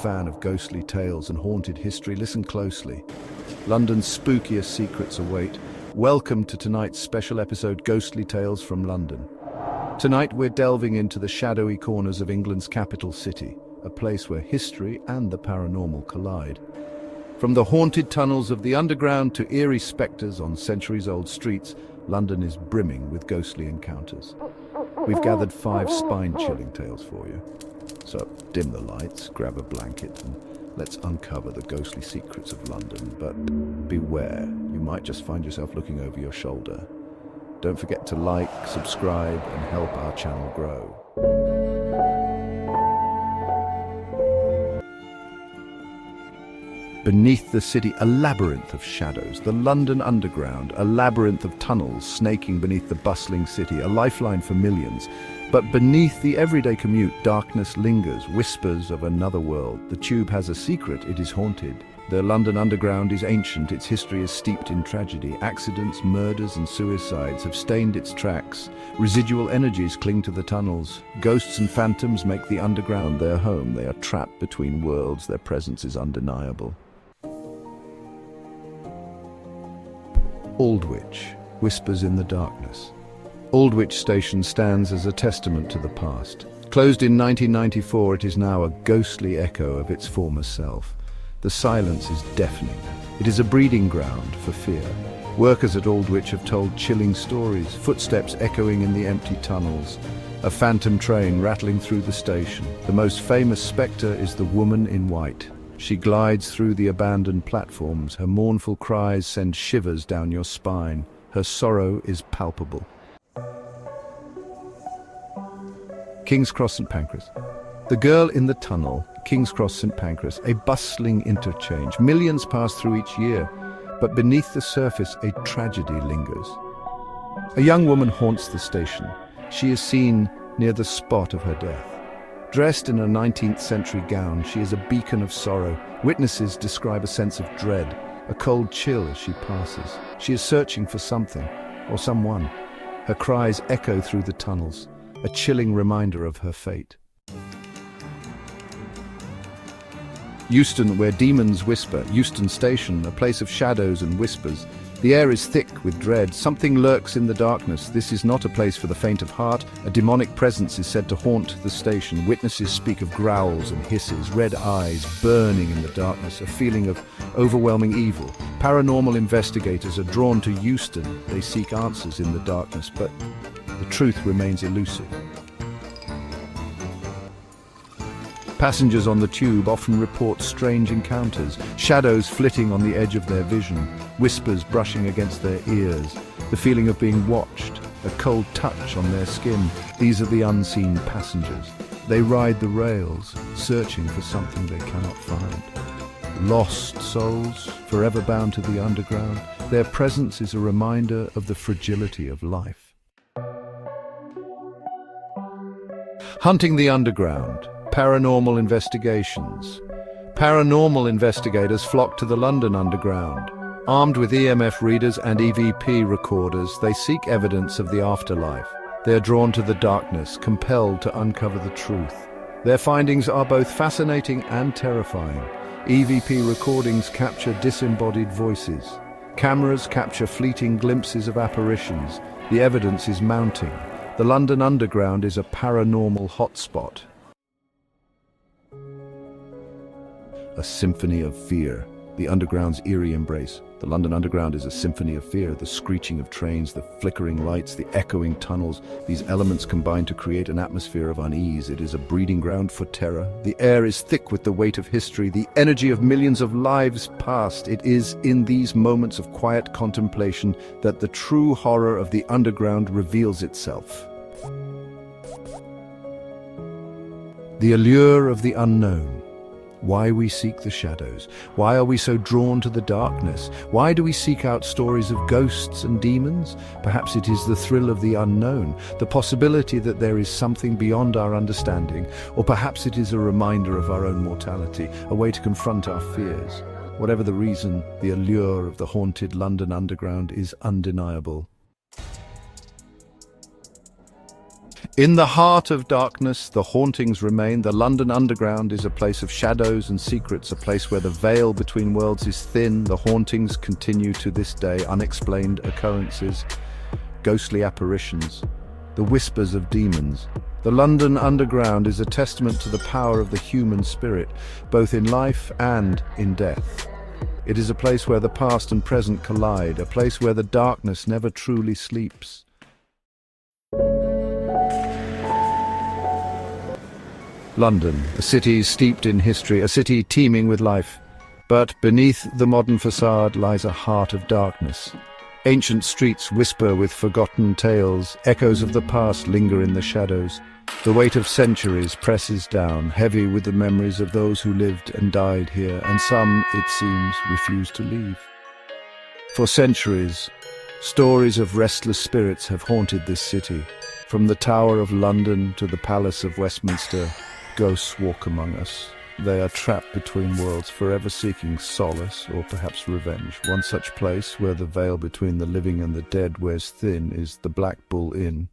fan of ghostly tales and haunted history, listen closely. London's spookiest secrets await. Welcome to tonight's special episode, Ghostly Tales from London. Tonight we're delving into the shadowy corners of England's capital city, a place where history and the paranormal collide. From the haunted tunnels of the underground to eerie spectres on centuries-old streets, London is brimming with ghostly encounters. We've gathered 5 spine-chilling tales for you. So dim the lights, grab a blanket, and let's uncover the ghostly secrets of London. But beware, you might just find yourself looking over your shoulder. Don't forget to like, subscribe, and help our channel grow. Beneath the city, a labyrinth of shadows. The London Underground, a labyrinth of tunnels snaking beneath the bustling city, a lifeline for millions. But beneath the everyday commute, darkness lingers, whispers of another world. The tube has a secret, it is haunted. The London Underground is ancient, its history is steeped in tragedy. Accidents, murders and suicides have stained its tracks. Residual energies cling to the tunnels. Ghosts and phantoms make the Underground their home. They are trapped between worlds, their presence is undeniable. Aldwych, whispers in the darkness. Aldwych Station stands as a testament to the past. Closed in 1994, it is now a ghostly echo of its former self. The silence is deafening. It is a breeding ground for fear. Workers at Aldwych have told chilling stories, footsteps echoing in the empty tunnels, a phantom train rattling through the station. The most famous spectre is the woman in white. She glides through the abandoned platforms. Her mournful cries send shivers down your spine. Her sorrow is palpable. King's Cross St Pancras. The girl in the tunnel, King's Cross St Pancras, a bustling interchange. Millions pass through each year, but beneath the surface a tragedy lingers. A young woman haunts the station. She is seen near the spot of her death. Dressed in a 19th century gown, she is a beacon of sorrow. Witnesses describe a sense of dread, a cold chill as she passes. She is searching for something, or someone. Her cries echo through the tunnels, a chilling reminder of her fate. Euston, where demons whisper. Euston Station, a place of shadows and whispers. The air is thick with dread. Something lurks in the darkness. This is not a place for the faint of heart. A demonic presence is said to haunt the station. Witnesses speak of growls and hisses, red eyes burning in the darkness, a feeling of overwhelming evil. Paranormal investigators are drawn to Euston. They seek answers in the darkness, but the truth remains elusive. Passengers on the tube often report strange encounters, shadows flitting on the edge of their vision, whispers brushing against their ears, the feeling of being watched, a cold touch on their skin. These are the unseen passengers. They ride the rails, searching for something they cannot find. Lost souls, forever bound to the underground. Their presence is a reminder of the fragility of life. Hunting the underground. Paranormal investigations. Paranormal investigators flock to the London Underground. Armed with EMF readers and EVP recorders, they seek evidence of the afterlife. They are drawn to the darkness, compelled to uncover the truth. Their findings are both fascinating and terrifying. EVP recordings capture disembodied voices. Cameras capture fleeting glimpses of apparitions. The evidence is mounting. The London Underground is a paranormal hotspot. A symphony of fear. The Underground's eerie embrace. The London Underground is a symphony of fear. The screeching of trains, the flickering lights, the echoing tunnels. These elements combine to create an atmosphere of unease. It is a breeding ground for terror. The air is thick with the weight of history, the energy of millions of lives past. It is in these moments of quiet contemplation that the true horror of the Underground reveals itself. The allure of the unknown. Why we seek the shadows? Why are we so drawn to the darkness? Why do we seek out stories of ghosts and demons? Perhaps it is the thrill of the unknown, the possibility that there is something beyond our understanding, or perhaps it is a reminder of our own mortality, a way to confront our fears. Whatever the reason, the allure of the haunted London Underground is undeniable. In the heart of darkness, the hauntings remain. The London Underground is a place of shadows and secrets, a place where the veil between worlds is thin. The hauntings continue to this day. Unexplained occurrences, ghostly apparitions, the whispers of demons. The London Underground is a testament to the power of the human spirit, both in life and in death. It is a place where the past and present collide, a place where the darkness never truly sleeps. London, a city steeped in history, a city teeming with life. But beneath the modern facade lies a heart of darkness. Ancient streets whisper with forgotten tales, echoes of the past linger in the shadows. The weight of centuries presses down, heavy with the memories of those who lived and died here, and some, it seems, refuse to leave. For centuries, stories of restless spirits have haunted this city. From the Tower of London to the Palace of Westminster, ghosts walk among us. They are trapped between worlds, forever seeking solace or perhaps revenge. One such place, where the veil between the living and the dead wears thin, is the Black Bull Inn.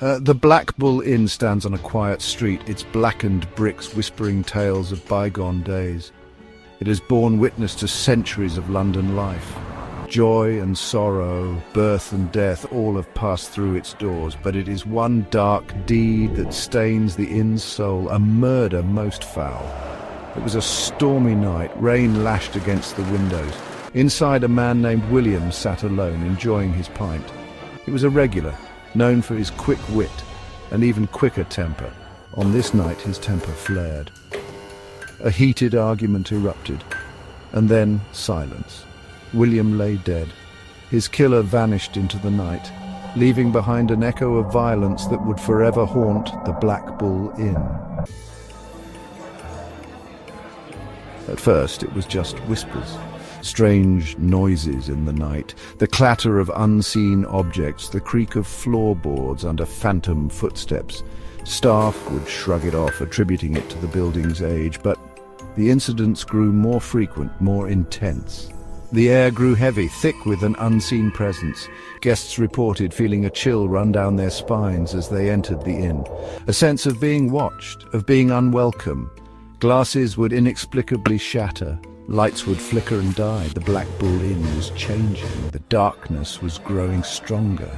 The Black Bull Inn stands on a quiet street, its blackened bricks whispering tales of bygone days. It has borne witness to centuries of London life. Joy and sorrow, birth and death, all have passed through its doors, but it is one dark deed that stains the inn's soul, a murder most foul. It was a stormy night, rain lashed against the windows. Inside, a man named William sat alone, enjoying his pint. He was a regular, known for his quick wit and even quicker temper. On this night, his temper flared. A heated argument erupted, and then silence. William lay dead. His killer vanished into the night, leaving behind an echo of violence that would forever haunt the Black Bull Inn. At first, it was just whispers, strange noises in the night, the clatter of unseen objects, the creak of floorboards under phantom footsteps. Staff would shrug it off, attributing it to the building's age, but the incidents grew more frequent, more intense. The air grew heavy, thick with an unseen presence. Guests reported feeling a chill run down their spines as they entered the inn. A sense of being watched, of being unwelcome. Glasses would inexplicably shatter. Lights would flicker and die. The Black Bull Inn was changing. The darkness was growing stronger.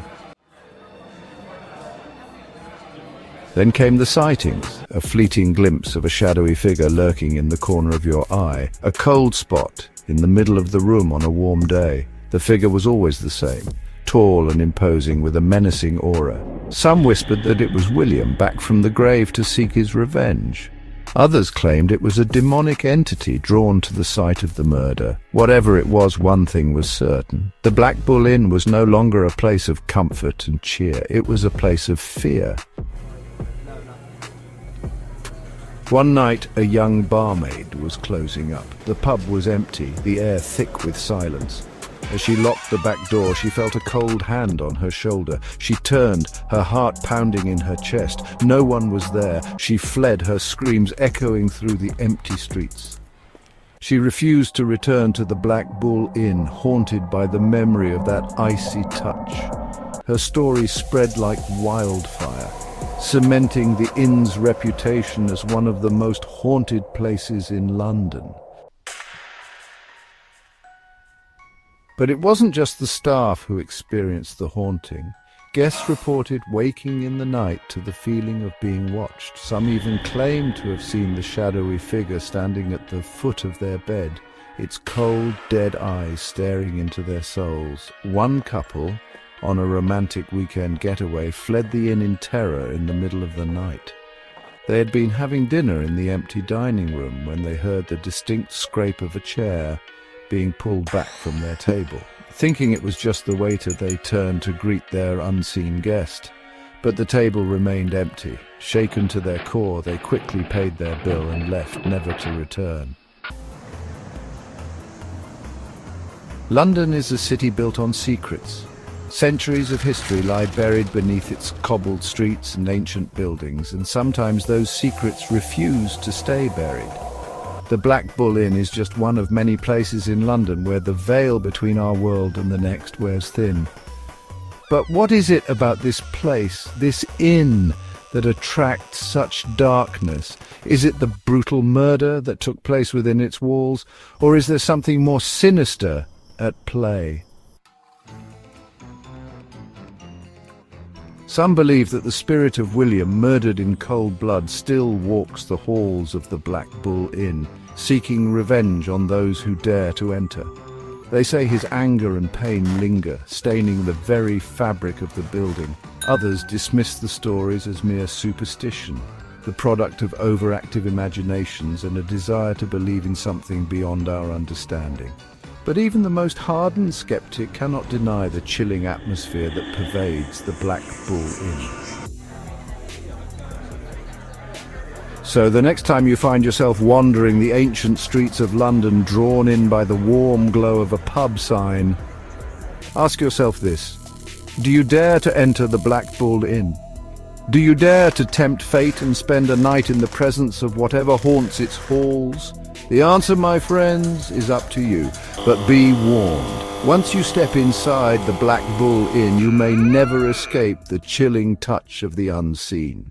Then came the sightings, a fleeting glimpse of a shadowy figure lurking in the corner of your eye, a cold spot in the middle of the room on a warm day. The figure was always the same, tall and imposing with a menacing aura. Some whispered that it was William, back from the grave to seek his revenge. Others claimed it was a demonic entity drawn to the site of the murder. Whatever it was, one thing was certain. The Black Bull Inn was no longer a place of comfort and cheer. It was a place of fear. One night, a young barmaid was closing up. The pub was empty, the air thick with silence. As she locked the back door, she felt a cold hand on her shoulder. She turned, her heart pounding in her chest. No one was there. She fled, her screams echoing through the empty streets. She refused to return to the Black Bull Inn, haunted by the memory of that icy touch. Her story spread like wildfire, cementing the inn's reputation as one of the most haunted places in London. But it wasn't just the staff who experienced the haunting. Guests reported waking in the night to the feeling of being watched. Some even claimed to have seen the shadowy figure standing at the foot of their bed, its cold, dead eyes staring into their souls. One couple, on a romantic weekend getaway, fled the inn in terror in the middle of the night. They had been having dinner in the empty dining room when they heard the distinct scrape of a chair being pulled back from their table. Thinking it was just the waiter, they turned to greet their unseen guest. But the table remained empty. Shaken to their core, they quickly paid their bill and left, never to return. London is a city built on secrets. Centuries of history lie buried beneath its cobbled streets and ancient buildings, and sometimes those secrets refuse to stay buried. The Black Bull Inn is just one of many places in London where the veil between our world and the next wears thin. But what is it about this place, this inn, that attracts such darkness? Is it the brutal murder that took place within its walls, or is there something more sinister at play? Some believe that the spirit of William, murdered in cold blood, still walks the halls of the Black Bull Inn, seeking revenge on those who dare to enter. They say his anger and pain linger, staining the very fabric of the building. Others dismiss the stories as mere superstition, the product of overactive imaginations and a desire to believe in something beyond our understanding. But even the most hardened skeptic cannot deny the chilling atmosphere that pervades the Black Bull Inn. So the next time you find yourself wandering the ancient streets of London, drawn in by the warm glow of a pub sign, ask yourself this: do you dare to enter the Black Bull Inn? Do you dare to tempt fate and spend a night in the presence of whatever haunts its halls? The answer, my friends, is up to you, but be warned. Once you step inside the Black Bull Inn, you may never escape the chilling touch of the unseen.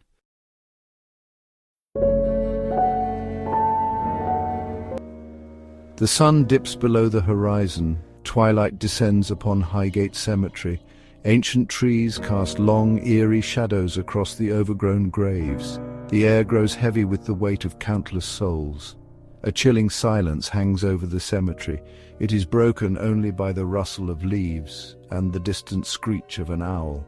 The sun dips below the horizon. Twilight descends upon Highgate Cemetery. Ancient trees cast long, eerie shadows across the overgrown graves. The air grows heavy with the weight of countless souls. A chilling silence hangs over the cemetery. It is broken only by the rustle of leaves and the distant screech of an owl.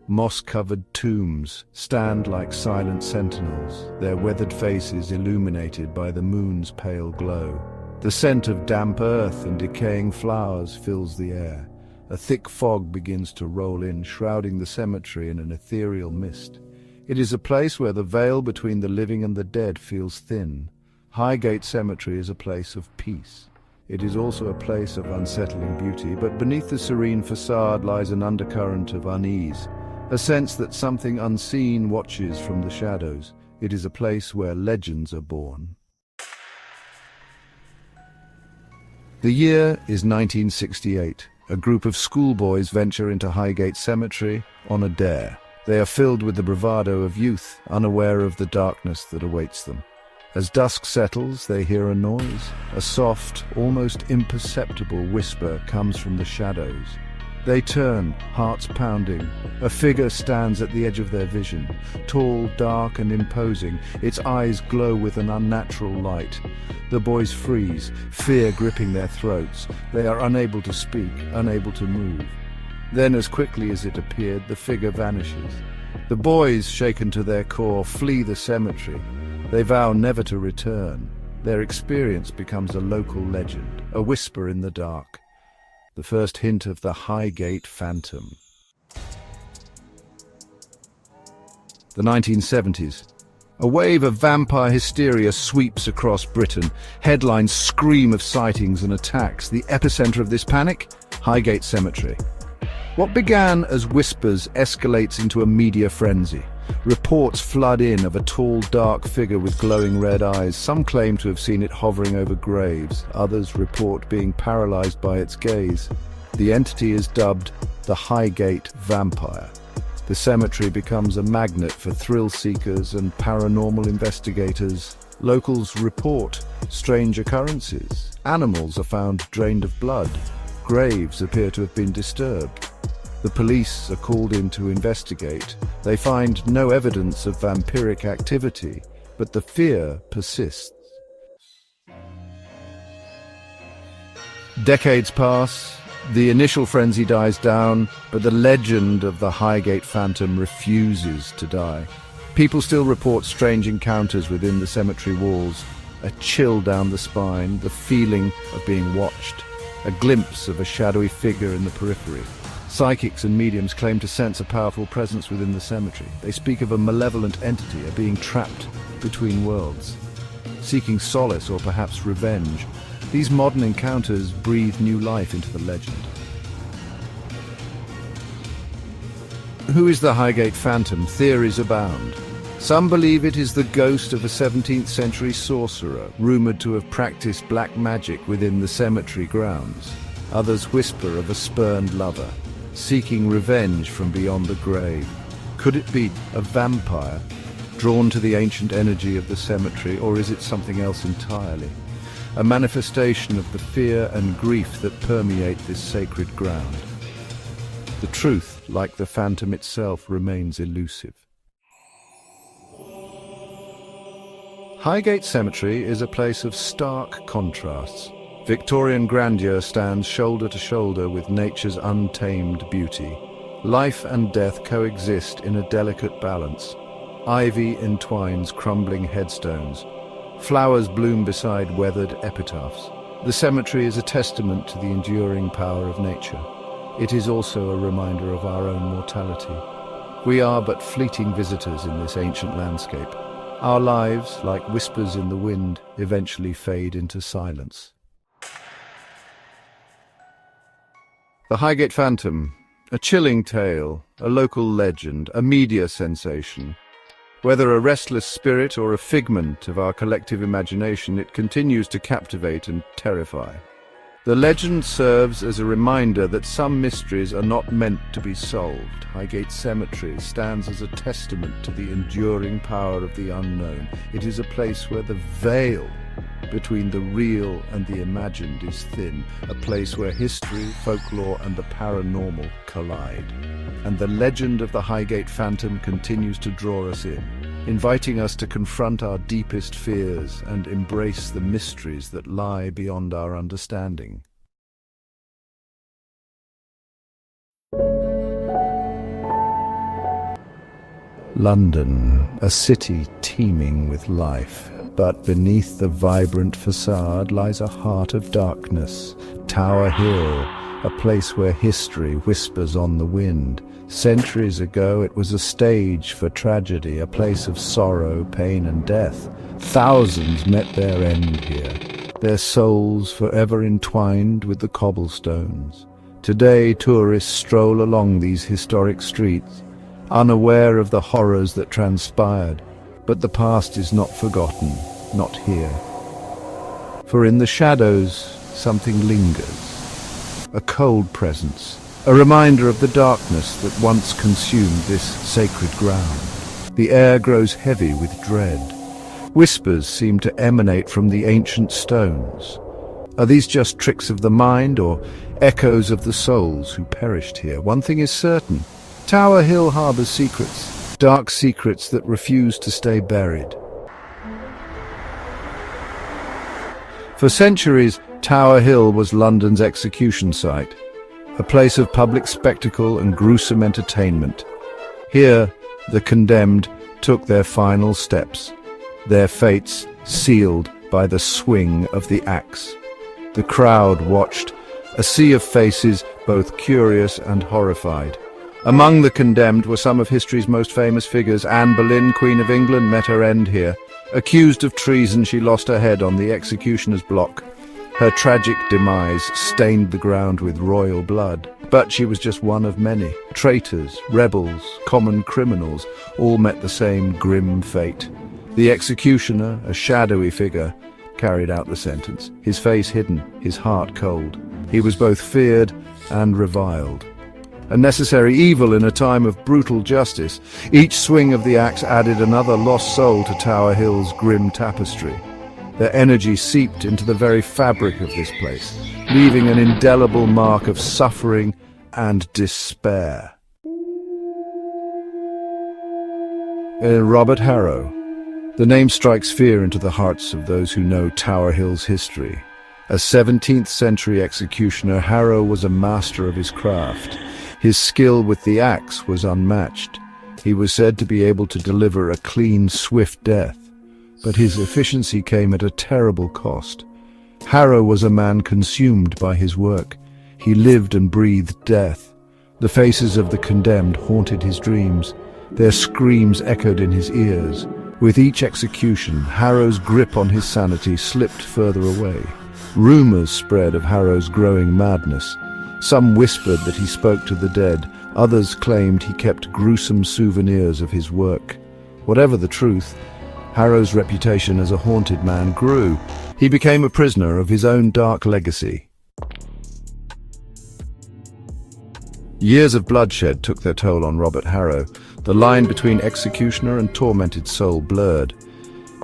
Moss-covered tombs stand like silent sentinels, their weathered faces illuminated by the moon's pale glow. The scent of damp earth and decaying flowers fills the air. A thick fog begins to roll in, shrouding the cemetery in an ethereal mist. It is a place where the veil between the living and the dead feels thin. Highgate Cemetery is a place of peace. It is also a place of unsettling beauty, but beneath the serene facade lies an undercurrent of unease, a sense that something unseen watches from the shadows. It is a place where legends are born. The year is 1968. A group of schoolboys venture into Highgate Cemetery on a dare. They are filled with the bravado of youth, unaware of the darkness that awaits them. As dusk settles, they hear a noise. A soft, almost imperceptible whisper comes from the shadows. They turn, hearts pounding. A figure stands at the edge of their vision. Tall, dark and imposing, its eyes glow with an unnatural light. The boys freeze, fear gripping their throats. They are unable to speak, unable to move. Then, as quickly as it appeared, the figure vanishes. The boys, shaken to their core, flee the cemetery. They vow never to return. Their experience becomes a local legend, a whisper in the dark. The first hint of the Highgate Phantom. The 1970s. A wave of vampire hysteria sweeps across Britain. Headlines scream of sightings and attacks. The epicenter of this panic? Highgate Cemetery. What began as whispers escalates into a media frenzy. Reports flood in of a tall, dark figure with glowing red eyes. Some claim to have seen it hovering over graves. Others report being paralyzed by its gaze. The entity is dubbed the Highgate Vampire. The cemetery becomes a magnet for thrill seekers and paranormal investigators. Locals report strange occurrences. Animals are found drained of blood. Graves appear to have been disturbed. The police are called in to investigate. They find no evidence of vampiric activity, but the fear persists. Decades pass. The initial frenzy dies down, but the legend of the Highgate Phantom refuses to die. People still report strange encounters within the cemetery walls, a chill down the spine, the feeling of being watched, a glimpse of a shadowy figure in the periphery. Psychics and mediums claim to sense a powerful presence within the cemetery. They speak of a malevolent entity, a being trapped between worlds, seeking solace or perhaps revenge. These modern encounters breathe new life into the legend. Who is the Highgate Phantom? Theories abound. Some believe it is the ghost of a 17th century sorcerer, rumoured to have practiced black magic within the cemetery grounds. Others whisper of a spurned lover. seeking revenge from beyond the grave. Could it be a vampire, drawn to the ancient energy of the cemetery, or is it something else entirely? A manifestation of the fear and grief that permeate this sacred ground. The truth, like the phantom itself, remains elusive. Highgate Cemetery is a place of stark contrasts. Victorian grandeur stands shoulder to shoulder with nature's untamed beauty. Life and death coexist in a delicate balance. Ivy entwines crumbling headstones. Flowers bloom beside weathered epitaphs. The cemetery is a testament to the enduring power of nature. It is also a reminder of our own mortality. We are but fleeting visitors in this ancient landscape. Our lives, like whispers in the wind, eventually fade into silence. The Highgate Phantom, a chilling tale, a local legend, a media sensation. Whether a restless spirit or a figment of our collective imagination, it continues to captivate and terrify. The legend serves as a reminder that some mysteries are not meant to be solved. Highgate Cemetery stands as a testament to the enduring power of the unknown. It is a place where the veil between the real and the imagined is thin, a place where history, folklore, and the paranormal collide. And the legend of the Highgate Phantom continues to draw us in, inviting us to confront our deepest fears and embrace the mysteries that lie beyond our understanding. London, a city teeming with life. But beneath the vibrant facade lies a heart of darkness. Tower Hill, a place where history whispers on the wind. Centuries ago it was a stage for tragedy, a place of sorrow, pain and death. Thousands met their end here, their souls forever entwined with the cobblestones. Today tourists stroll along these historic streets, unaware of the horrors that transpired. But the past is not forgotten, not here. For in the shadows, something lingers. A cold presence, a reminder of the darkness that once consumed this sacred ground. The air grows heavy with dread. Whispers seem to emanate from the ancient stones. Are these just tricks of the mind or echoes of the souls who perished here? One thing is certain. Tower Hill harbors secrets. Dark secrets that refuse to stay buried. For centuries, Tower Hill was London's execution site, a place of public spectacle and gruesome entertainment. Here, the condemned took their final steps, their fates sealed by the swing of the axe. The crowd watched, a sea of faces both curious and horrified. Among the condemned were some of history's most famous figures. Anne Boleyn, Queen of England, met her end here. Accused of treason, she lost her head on the executioner's block. Her tragic demise stained the ground with royal blood. But she was just one of many. Traitors, rebels, common criminals, all met the same grim fate. The executioner, a shadowy figure, carried out the sentence, his face hidden, his heart cold. He was both feared and reviled. A necessary evil in a time of brutal justice. Each swing of the axe added another lost soul to Tower Hill's grim tapestry. Their energy seeped into the very fabric of this place, leaving an indelible mark of suffering and despair. Robert Harrow. The name strikes fear into the hearts of those who know Tower Hill's history. A 17th century executioner, Harrow was a master of his craft. His skill with the axe was unmatched. He was said to be able to deliver a clean, swift death. But his efficiency came at a terrible cost. Harrow was a man consumed by his work. He lived and breathed death. The faces of the condemned haunted his dreams. Their screams echoed in his ears. With each execution, Harrow's grip on his sanity slipped further away. Rumors spread of Harrow's growing madness. Some whispered that he spoke to the dead. Others claimed he kept gruesome souvenirs of his work. Whatever the truth, Harrow's reputation as a haunted man grew. He became a prisoner of his own dark legacy. Years of bloodshed took their toll on Robert Harrow. The line between executioner and tormented soul blurred.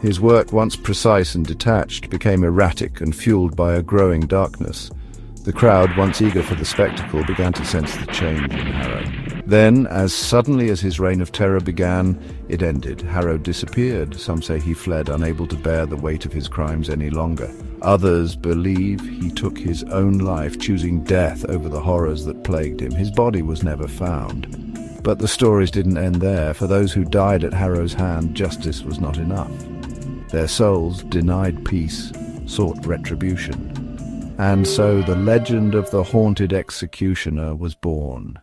His work, once precise and detached, became erratic and fueled by a growing darkness. The crowd, once eager for the spectacle, began to sense the change in Harrow. Then, as suddenly as his reign of terror began, it ended. Harrow disappeared. Some say he fled, unable to bear the weight of his crimes any longer. Others believe he took his own life, choosing death over the horrors that plagued him. His body was never found. But the stories didn't end there. For those who died at Harrow's hand, justice was not enough. Their souls, denied peace, sought retribution. And so the legend of the haunted executioner was born.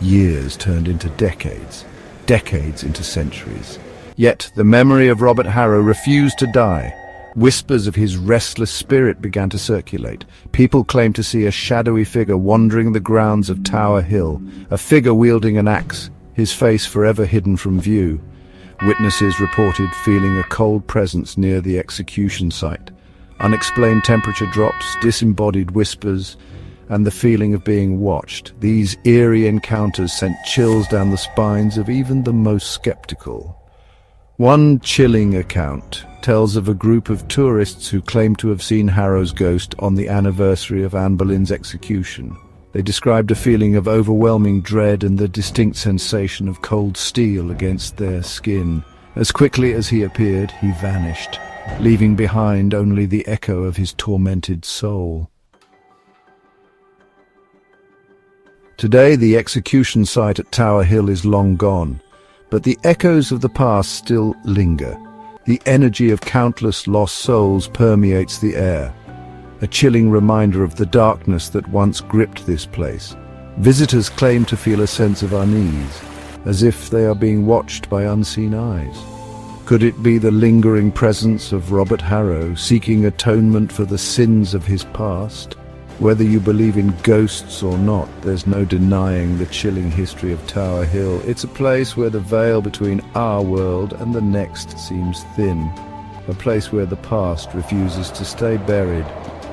Years turned into decades, decades into centuries. Yet the memory of Robert Harrow refused to die. Whispers of his restless spirit began to circulate. People claimed to see a shadowy figure wandering the grounds of Tower Hill, a figure wielding an axe, his face forever hidden from view. Witnesses reported feeling a cold presence near the execution site. Unexplained temperature drops, disembodied whispers, and the feeling of being watched. These eerie encounters sent chills down the spines of even the most skeptical. One chilling account tells of a group of tourists who claimed to have seen Harrow's ghost on the anniversary of Anne Boleyn's execution. They described a feeling of overwhelming dread and the distinct sensation of cold steel against their skin. As quickly as he appeared, he vanished, leaving behind only the echo of his tormented soul. Today, the execution site at Tower Hill is long gone, but the echoes of the past still linger. The energy of countless lost souls permeates the air, a chilling reminder of the darkness that once gripped this place. Visitors claim to feel a sense of unease, as if they are being watched by unseen eyes. Could it be the lingering presence of Robert Harrow, seeking atonement for the sins of his past? Whether you believe in ghosts or not, there's no denying the chilling history of Tower Hill. It's a place where the veil between our world and the next seems thin, a place where the past refuses to stay buried.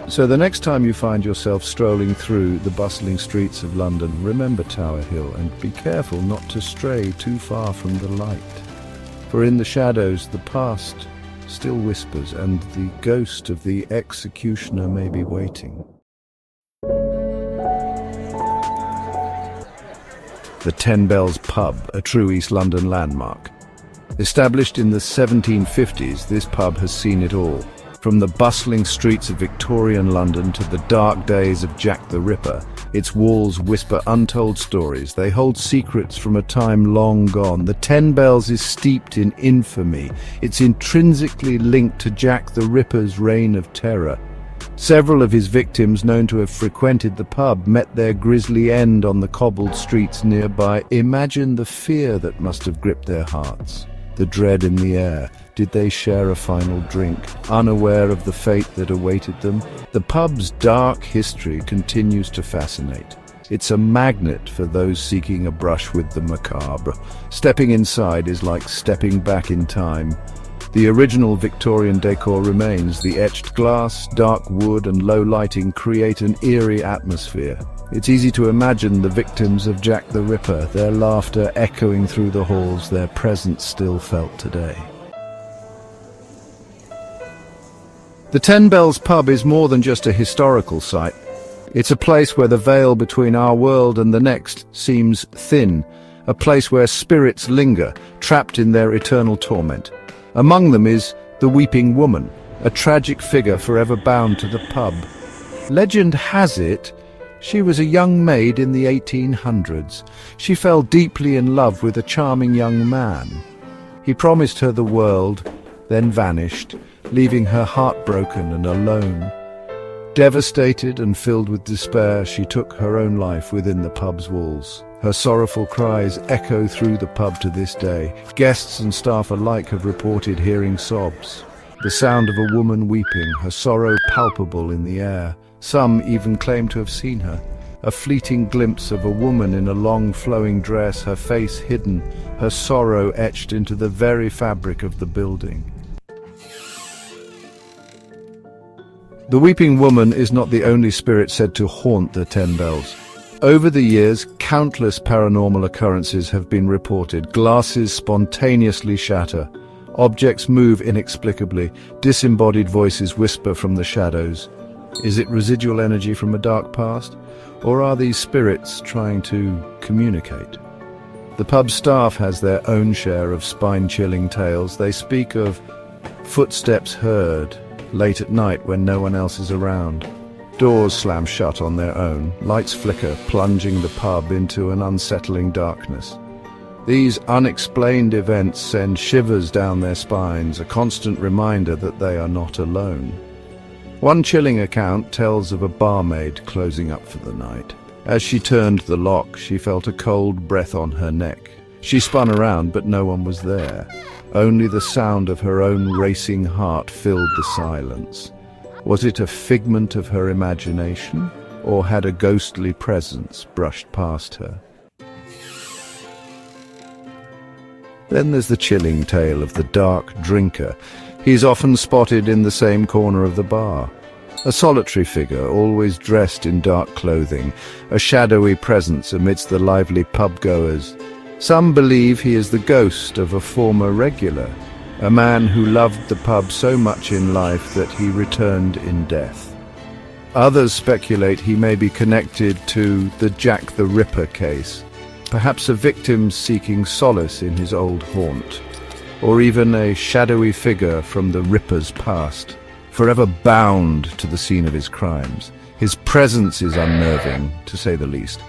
So the next time you find yourself strolling through the bustling streets of London, remember Tower Hill and be careful not to stray too far from the light. For in the shadows, the past still whispers, and the ghost of the executioner may be waiting. The Ten Bells pub, a true East London landmark. Established in the 1750s, this pub has seen it all. From the bustling streets of Victorian London to the dark days of Jack the Ripper, its walls whisper untold stories. They hold secrets from a time long gone. The Ten Bells is steeped in infamy. It's intrinsically linked to Jack the Ripper's reign of terror. Several of his victims, known to have frequented the pub, met their grisly end on the cobbled streets nearby. Imagine the fear that must have gripped their hearts, the dread in the air. Did they share a final drink, unaware of the fate that awaited them? The pub's dark history continues to fascinate. It's a magnet for those seeking a brush with the macabre. Stepping inside is like stepping back in time. The original Victorian decor remains. The etched glass, dark wood and low lighting create an eerie atmosphere. It's easy to imagine the victims of Jack the Ripper, their laughter echoing through the halls, their presence still felt today. The Ten Bells pub is more than just a historical site. It's a place where the veil between our world and the next seems thin, a place where spirits linger, trapped in their eternal torment. Among them is the Weeping Woman, a tragic figure forever bound to the pub. Legend has it she was a young maid in the 1800s. She fell deeply in love with a charming young man. He promised her the world, then vanished, leaving her heartbroken and alone. Devastated and filled with despair, she took her own life within the pub's walls. Her sorrowful cries echo through the pub to this day. Guests and staff alike have reported hearing sobs, the sound of a woman weeping, her sorrow palpable in the air. Some even claim to have seen her, a fleeting glimpse of a woman in a long flowing dress, her face hidden, her sorrow etched into the very fabric of the building. The weeping woman is not the only spirit said to haunt the Ten Bells. Over the years, countless paranormal occurrences have been reported. Glasses spontaneously shatter. Objects move inexplicably. Disembodied voices whisper from the shadows. Is it residual energy from a dark past? Or are these spirits trying to communicate? The pub staff has their own share of spine-chilling tales. They speak of footsteps heard late at night when no one else is around. Doors slam shut on their own. Lights flicker, plunging the pub into an unsettling darkness. These unexplained events send shivers down their spines, a constant reminder that they are not alone. One chilling account tells of a barmaid closing up for the night. As she turned the lock, she felt a cold breath on her neck. She spun around, but no one was there. Only the sound of her own racing heart filled the silence. Was it a figment of her imagination, or had a ghostly presence brushed past her? Then there's the chilling tale of the dark drinker. He's often spotted in the same corner of the bar. A solitary figure, always dressed in dark clothing, a shadowy presence amidst the lively pub-goers. Some believe he is the ghost of a former regular, a man who loved the pub so much in life that he returned in death. Others speculate he may be connected to the Jack the Ripper case, perhaps a victim seeking solace in his old haunt, or even a shadowy figure from the Ripper's past, forever bound to the scene of his crimes. His presence is unnerving, to say the least.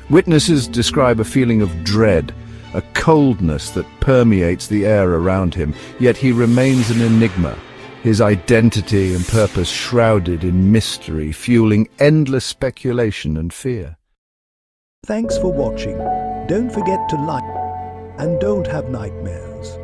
Witnesses describe a feeling of dread, a coldness that permeates the air around him, yet he remains an enigma, his identity and purpose shrouded in mystery, fueling endless speculation and fear. Thanks for watching. Don't forget to like and don't have nightmares.